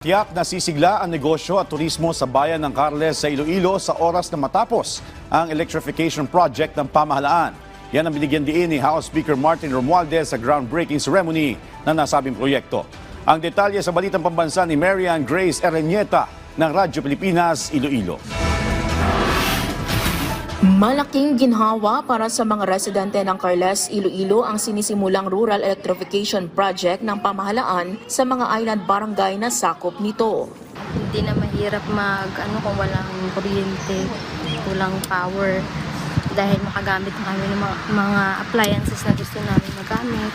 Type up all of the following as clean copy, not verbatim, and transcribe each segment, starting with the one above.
Tiyak na sisigla ang negosyo at turismo sa bayan ng Carles sa Iloilo sa oras na matapos ang electrification project ng pamahalaan. Yan ang binigyan diin ni House Speaker Martin Romualdez sa groundbreaking ceremony ng nasabing proyekto. Ang detalye sa balitang pambansa ni Marian Grace Ereñeta ng Radyo Pilipinas, Iloilo. Malaking ginhawa para sa mga residente ng Carles, Iloilo ang sinisimulang rural electrification project ng pamahalaan sa mga island barangay na sakop nito. Hindi na mahirap kung walang kuryente, walang power, dahil makagamit na kami ng mga appliances na gusto namin magamit.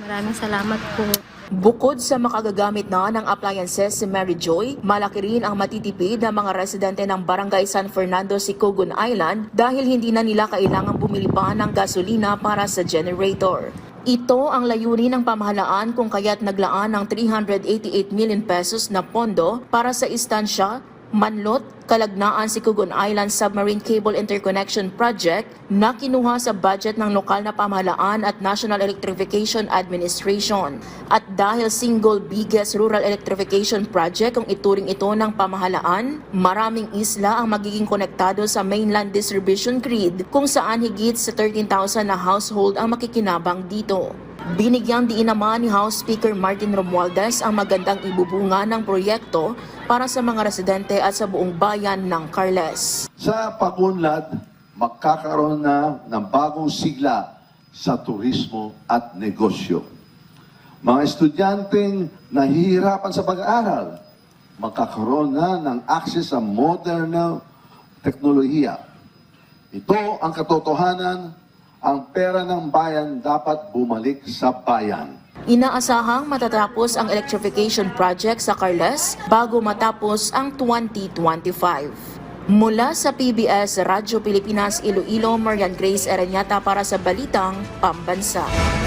Maraming salamat po. Bukod sa makagagamit na ng appliances si Mary Joy, malaki rin ang matitipid ng mga residente ng Barangay San Fernando, Sicogon Island dahil hindi na nila kailangang bumili pa ng gasolina para sa generator. Ito ang layunin ng pamahalaan kung kaya't naglaan ng 388 million pesos na pondo para sa istansya, Manlot, Kalagnaan, Sicogon Island Submarine Cable Interconnection Project na kinuha sa budget ng lokal na pamahalaan at National Electrification Administration. At dahil single biggest rural electrification project kung ituring ito ng pamahalaan, maraming isla ang magiging konektado sa mainland distribution grid kung saan higit sa 13,000 na household ang makikinabang dito. Binigyang diin naman ni House Speaker Martin Romualdez ang magandang ibubunga ng proyekto para sa mga residente at sa buong bayan ng Carles. Sa pag-unlad, magkakaroon na ng bagong sigla sa turismo at negosyo. Mga estudyanteng nahihirapan sa pag-aaral, magkakaroon na ng access sa modern na teknolohiya. Ito ang katotohanan. Ang pera ng bayan dapat bumalik sa bayan. Inaasahang matatapos ang electrification project sa Carles bago matapos ang 2025. Mula sa PBS Radyo Pilipinas Iloilo, Marian Grace Ereñeta para sa Balitang Pambansa.